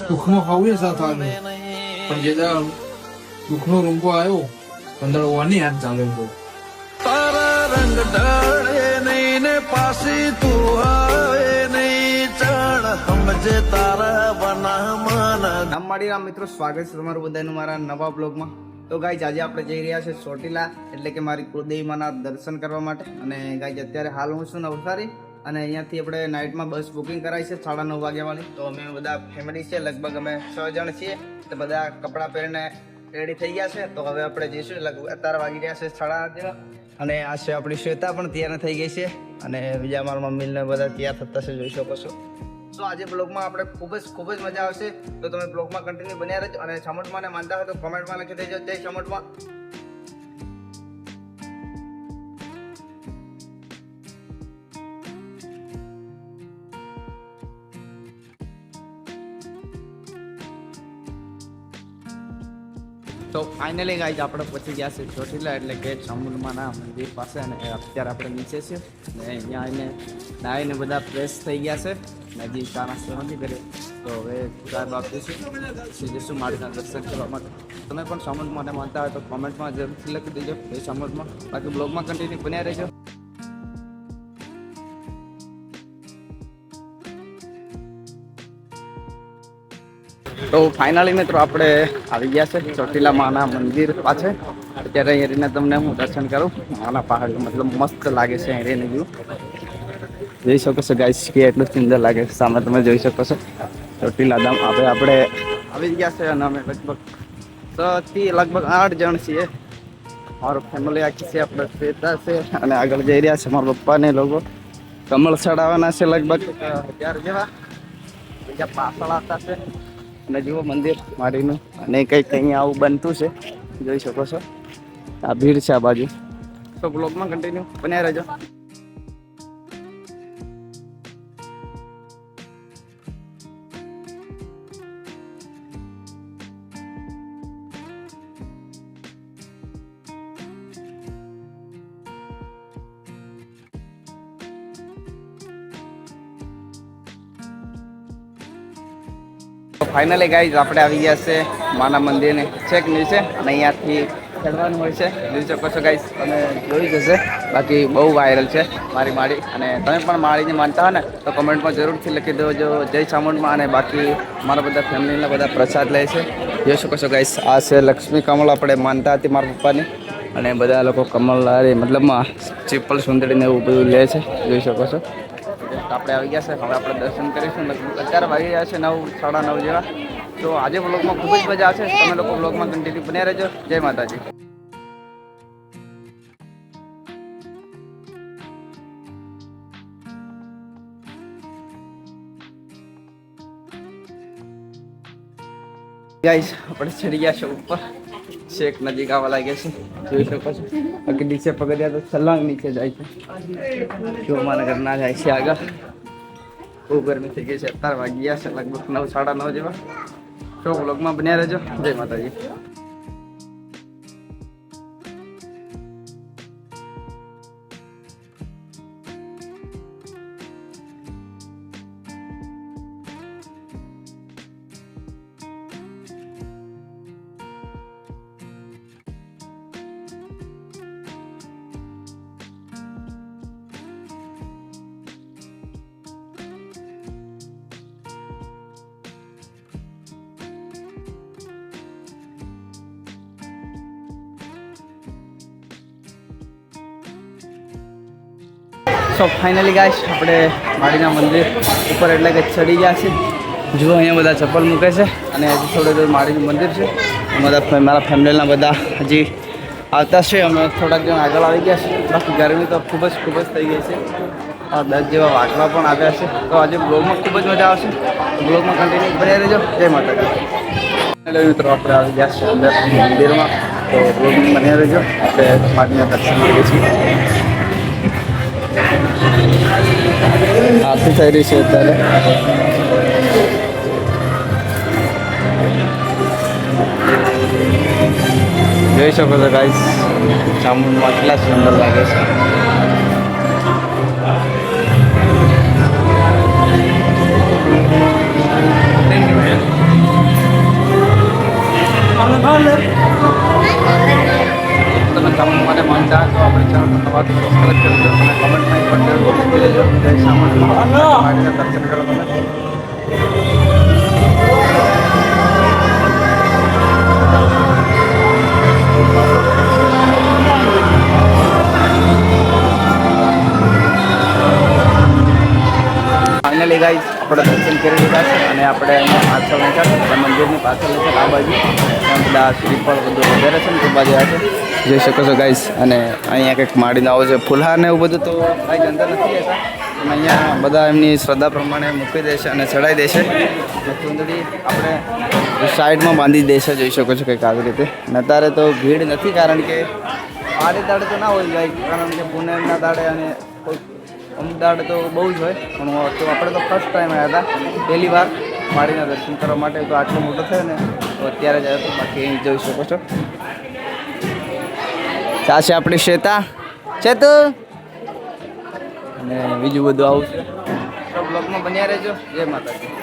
દુઃખમાં ખાવું સાથે આવ્યું પણ જે દુઃખનો રૂંગો આવ્યો કંદળવાની હાથ ચાલે તો તારા રંગ ઢળે નહીં ને પાસી તું આવે નહીં ચણ સમજે તારા બનામન મારી રામ મિત્રો, સ્વાગત છે તમારું બધાનું મારા નવા બ્લોગમાં. તો ગાઈઝ આજે આપણે જઈ રહ્યા છે ચોટીલા, એટલે કે મારી કુળદેવી માના દર્શન કરવા માટે. અને ગાઈઝ અત્યારે હાલ હું છું નવસારી અને અહીંયાથી આપણે નાઇટમાં બસ બુકિંગ કરાવી છે 9:30 વાગ્યાવાળી. તો અમે બધા ફેમિલી છે, લગભગ અમે 6 જણ છીએ. તો બધા કપડાં પહેરીને રેડી થઈ ગયા છે. તો હવે આપણે જઈશું. લગભગ અત્યારે વાગી રહ્યા છે 8:30 જેવા. અને આ છે આપણી શ્વેતા પણ તૈયાર થઈ ગઈ છે અને બીજા મારા મમ્મીને બધા તૈયાર થતા છે, જોઈ શકો છો. તો આજે બ્લોગમાં આપણે ખૂબ જ મજા આવશે. તો તમે બ્લોગમાં કન્ટિન્યુ બન્યા રહેજો. અને સમટમાં માનતા હોય તો કોમેન્ટમાં લખી દેજો જય સમટમાં. તો ફાઇનલી ગાઈઝ આપણે પહોંચી ગયા છે ચોટીલા, એટલે કે ચામુંડમાના મંદિર પાસે. અને અત્યારે આપણે નીચે છીએ અને અહીંયા આવીને નાહીને બધા ફ્રેશ થઈ ગયા છે. હજી ચા નાસ્તો નથી કર્યો, તો હવે ચાર બાપીશું જઈશું માળીના દર્શન કરવા માટે. તમે પણ ચામુંડ માટે માનતા હોય તો કોમેન્ટમાં જરૂરથી લખી દેજો એ ચામુંડમાં. બાકી બ્લોગમાં કન્ટિન્યુ બન્યા રહેજો. તો ફાઇનલી મિત્રો આપણે આવી ગયા છે ચોટીલા માના મંદિર પાસે. અત્યારે અહીં રહીને તમને હું દર્શન કરું. માના પહાડ મતલબ મસ્ત લાગે છે અહીં રહીને. વ્યૂ જોઈ શકો છો ગાઈસ, કે એટલું સુંદર લાગે છે. સામે તમે જોઈ શકો છો ચોટીલા ધામ. આપણે આવી ગયા છે અને અમે લગભગ 6 થી 8 જણ છીએ. મારો ફેમિલી આખી છે, આપણે શ્વેતા છે અને આગળ જઈ રહ્યા છે મારા પપ્પાને લોકો. કમળ ચડાવવાના છે લગભગ 11 જેવા. બીજા પાછળ આવતા છે. અને જુઓ મંદિર મારીનું, અને કંઈક અહીંયા આવું બનતું છે, જોઈ શકો છો. આ ભીડ છે આ બાજુ. તો બ્લોગમાં કન્ટિન્યુ બન્યા રહેજો. ફાઇનલી ગાઈઝ આપણે આવી ગયા છે માના મંદિરને છેક નીચે, અને અહીંયાથી ચડવાનું હોય છે, જોઈ શકો છો ગાઈઝ. તમે જોઈ જશે. બાકી બહુ વાયરલ છે મારી માળી. અને તમે પણ માળીને માનતા હોય ને તો કમેન્ટમાં જરૂરથી લખી દેજો જય ચામુંડમાં. અને બાકી મારા બધા ફેમિલીના બધા પ્રસાદ લે છે, જોઈ શકો છો ગાઈઝ. આ છે લક્ષ્મી કમળ, આપણે માનતા હતી મારા પપ્પાની. અને બધા લોકો કમળ મતલબમાં ચીપલ સુંદરીને એવું બધું લે છે, જોઈ શકો છો. આપણે આવી ગયા છે, હવે આપણે દર્શન કરીશું. અત્યારે વાગી ગયા છે 9, 9:30 જેવા. તો આજે બ્લોગમાં ખૂબ જ મજા આવશે. તમે લોકો બ્લોગમાં કન્ટિન્યુ બન્યા રહેજો. જય માતાજી. ગાઈસ આપણે ચડી ગયા છે ઉપર, છેક નજીક આવવા લાગ્યા છે, જોઈ શકો છો. બાકી નીચે પગથિયા તો છલાંગ નીચે જાય છે. જો અમારા ઘર ના જાય છે આગળ. બહુ ગરમી થઈ ગઈ છે. અત્યારે વાગી ગયા છે લગભગ 9, 9:30 જેવા. તો બ્લોગમાં બન્યા રહેજો. જય માતાજી. તો ફાઇનલી ગાઈસ આપણે માળીના મંદિર ઉપર એટલે કે ચડી ગયા છે. જુઓ અહીંયા બધા ચપ્પલ મૂકે છે. અને હજી થોડું દૂર માળીનું મંદિર છે. બધા મારા ફેમિલીના બધા હજી આવતા છે. અમે થોડાક જણ આગળ આવી ગયા છે. બાકી ગરમી તો ખૂબ જ થઈ ગઈ છે. 10 જેવા વાટવા પણ આવ્યા છે. તો આજે બ્લોગમાં ખૂબ જ મજા આવશે. બ્લોગમાં કન્ટિન્યુ બન્યા રહેજો. જય માતાજી. મિત્રો આપણે આવી ગયા છે અંદર મંદિરમાં. તો બ્લોગમાં બન્યા રહેજો. આપણે માળીના દર્શન કરીએ છીએ. આરતી થઈ રહી છે અત્યારે. જોઈ શકો છો ગાઈસ, ચામુંડમાં કેટલા સુંદર લાગે છે. નવા તો સબસ્ક્રાઈબ કરી દો અને કમેન્ટમાં પણ જરૂર લખી દેજો જય શામળના દર્શન કરો તમે. ફાઇનલી ગાઈસ આપણે દર્શન કરી લીધા છે અને આપણે અહીંયા પાછળ નીકળ મંદિરની પાછળ નીકળ આ બાજુ ત્યાં બધા શ્રીફળ બધું વધારે છે ને તે બાજુ આ છે જોઈ શકો છો ગાઈસ. અને અહીંયા કંઈક માડીને આવો છે ફુલહાર ને એવું બધું તો કાંઈ અંદર નથી રહેતા પણ અહીંયા બધા એમની શ્રદ્ધા પ્રમાણે મૂકી દેશે અને ચડાવી દેશે. ચુંદડી આપણે સાઈડમાં બાંધી દેશે જોઈ શકો છો કંઈક આવી રીતે. અને અત્યારે તો ભીડ નથી કારણ કે આડે દાડે તો ના હોય ગાઈસ કારણ કે પૂનમના દાડે અને અમદાવાદ તો બહુ જ હોય પણ તો આપણે તો ફર્સ્ટ ટાઈમ આવ્યા હતા પહેલી વાર માડીના દર્શન કરવા માટે. તો આટલો મોટો થયો ને તો અત્યારે જ આવ્યો હતો. બાકી અહીં જોઈ શકો છો આ છે આપણી શ્વેતા ચેતુ અને બીજું બધું આવું છે. બ્લોગમાં બન્યા રહેજો. જય માતાજી.